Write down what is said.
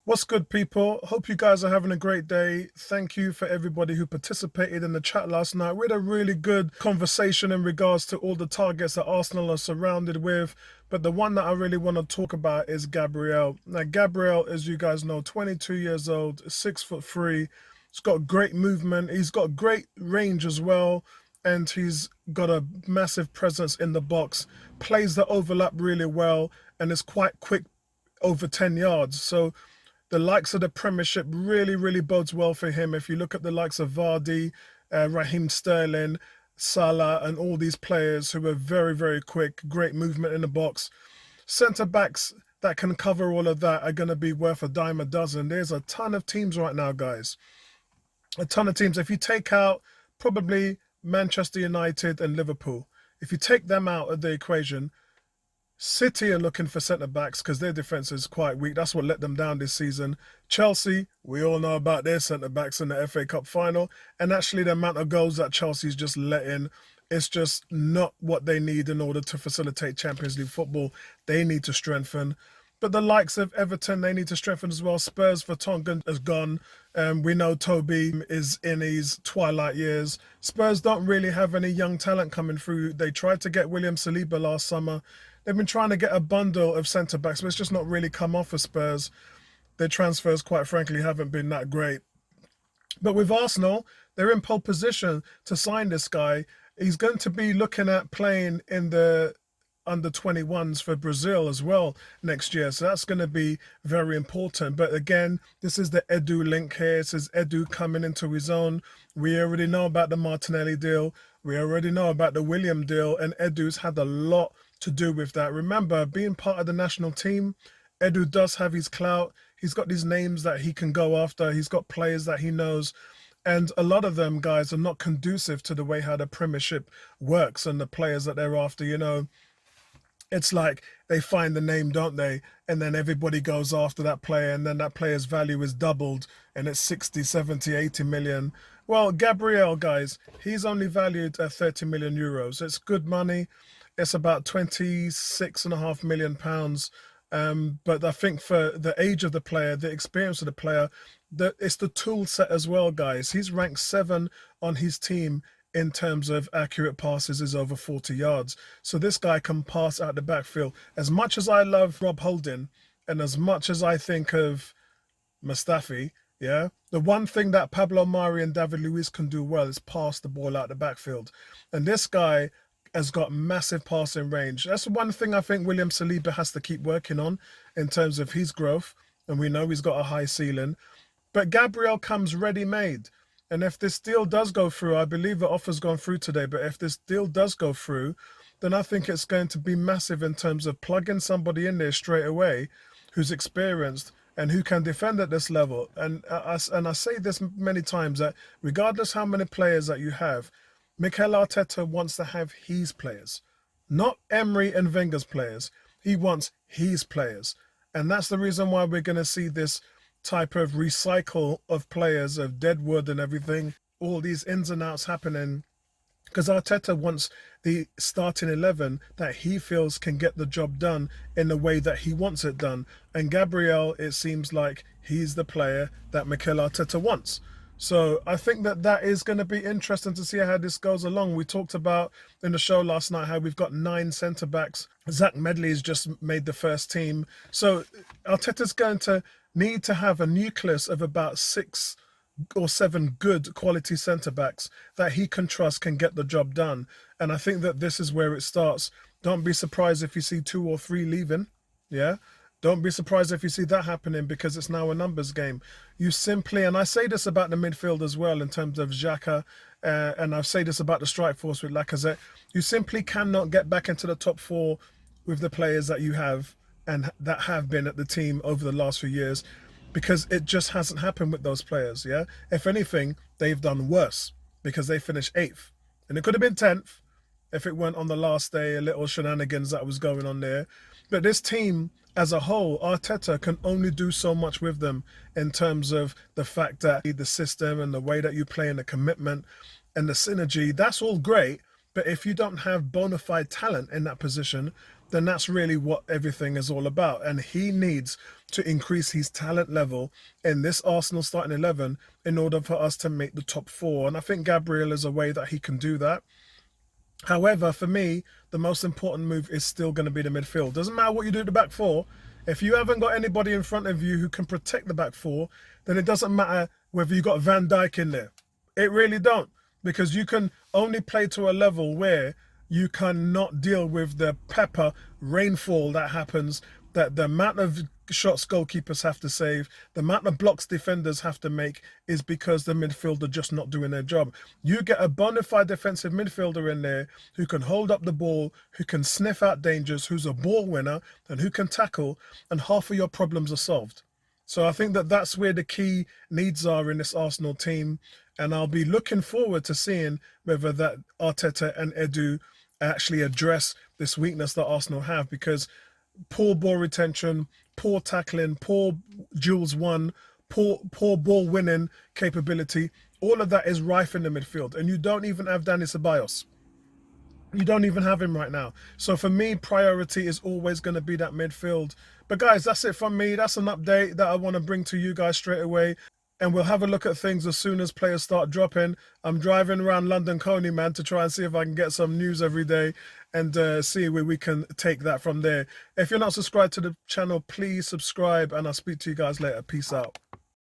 What's good, people? Hope you guys are having a great day. Thank you for everybody who participated in the chat last night. We had a really good conversation in regards to all the targets that Arsenal are surrounded with. But the one that I really want to talk about is Gabriel. Now, Gabriel, as you guys know, 22 years old, 6'3". He's got great movement. He's got great range as well. And he's got a massive presence in the box. Plays the overlap really well and is quite quick over 10 yards. So the likes of the Premiership really bodes well for him. If you look at the likes of Vardy, Raheem Sterling, Salah, and all these players who are very quick, great movement in the box. Centre-backs that can cover all of that are going to be worth a dime a dozen. There's a ton of teams right now, guys. A ton of teams. If you take out probably Manchester United and Liverpool, if you take them out of the equation, City are looking for centre-backs because their defence is quite weak. That's what let them down this season. Chelsea, we all know about their centre-backs in the FA Cup final. And actually the amount of goals that Chelsea's just let in, it's just not what they need in order to facilitate Champions League football. They need to strengthen. But the likes of Everton, they need to strengthen as well. Spurs, Vertonghen is gone. We know Toby is in his twilight years. Spurs don't really have any young talent coming through. They tried to get William Saliba last summer. They've been trying to get a bundle of centre-backs, but it's just not really come off for Spurs. Their transfers, quite frankly, haven't been that great. But with Arsenal, they're in pole position to sign this guy. He's going to be looking at playing in the under-21s for Brazil as well next year. So that's going to be very important. But again, this is the Edu link here. It says Edu coming into his own. We already know about the Martinelli deal. We already know about the William deal. And Edu's had a lot to do with that. Remember, being part of the national team, Edu does have his clout. He's got these names that he can go after. He's got players that he knows. And a lot of them, guys, are not conducive to the way how the Premiership works and the players that they're after. You know, it's like they find the name, don't they? And then everybody goes after that player, and then that player's value is doubled and it's 60, 70, 80 million. Well, Gabriel, guys, he's only valued at 30 million euros. It's good money. It's about 26.5 million pounds. But I think for the age of the player, the experience of the player, it's the tool set as well, guys. He's ranked 7 on his team in terms of accurate passes is over 40 yards. So this guy can pass out the backfield. As much as I love Rob Holding and as much as I think of Mustafi, yeah, the one thing that Pablo Mari and David Luiz can do well is pass the ball out the backfield. And this guy has got massive passing range. That's one thing I think William Saliba has to keep working on in terms of his growth. And we know he's got a high ceiling. But Gabriel comes ready-made. And if this deal does go through, I believe the offer's gone through today, but if this deal does go through, then I think it's going to be massive in terms of plugging somebody in there straight away who's experienced and who can defend at this level. And I say this many times, that regardless how many players that you have, Mikel Arteta wants to have his players, not Emery and Wenger's players. He wants his players. And that's the reason why we're going to see this type of recycle of players, of deadwood and everything, all these ins and outs happening, because Arteta wants the starting 11 that he feels can get the job done in the way that he wants it done. And Gabriel, it seems like he's the player that Mikel Arteta wants. So I think that is going to be interesting to see how this goes along. We talked about in the show last night how we've got 9 centre-backs. Zach Medley's just made the first team. So Arteta's going to need to have a nucleus of about 6 or 7 good quality centre-backs that he can trust can get the job done. And I think that this is where it starts. Don't be surprised if you see 2 or 3 leaving. Yeah. Don't be surprised if you see that happening, because it's now a numbers game. You simply, and I say this about the midfield as well in terms of Xhaka, and I say this about the strike force with Lacazette, you simply cannot get back into the top 4 with the players that you have and that have been at the team over the last few years, because it just hasn't happened with those players, yeah? If anything, they've done worse because they finished 8th. And it could have been 10th if it weren't on the last day, a little shenanigans that was going on there. But this team as a whole, Arteta can only do so much with them in terms of the fact that the system and the way that you play and the commitment and the synergy, that's all great. But if you don't have bona fide talent in that position, then that's really what everything is all about. And he needs to increase his talent level in this Arsenal starting 11 in order for us to make the top four. And I think Gabriel is a way that he can do that. However, for me, the most important move is still going to be the midfield. Doesn't matter what you do at the back four. If you haven't got anybody in front of you who can protect the back four, then it doesn't matter whether you got Van Dijk in there. It really don't, because you can only play to a level where you cannot deal with the pepper rainfall that happens, that the amount of shots goalkeepers have to save, the amount of blocks defenders have to make, is because the midfield are just not doing their job. You get a bona fide defensive midfielder in there who can hold up the ball, who can sniff out dangers, who's a ball winner, and who can tackle, and half of your problems are solved. So I think that that's where the key needs are in this Arsenal team, and I'll be looking forward to seeing whether that Arteta and Edu actually address this weakness that Arsenal have, because poor ball retention, poor tackling, poor duels won, poor ball winning capability, all of that is rife in the midfield. And you don't even have Dani Ceballos. You don't even have him right now. So for me, priority is always going to be that midfield. But guys, that's it from me. That's an update that I want to bring to you guys straight away. And we'll have a look at things as soon as players start dropping. I'm driving around London Coney, man, to try and see if I can get some news every day and see where we can take that from there. If you're not subscribed to the channel, please subscribe, and I'll speak to you guys later. Peace out.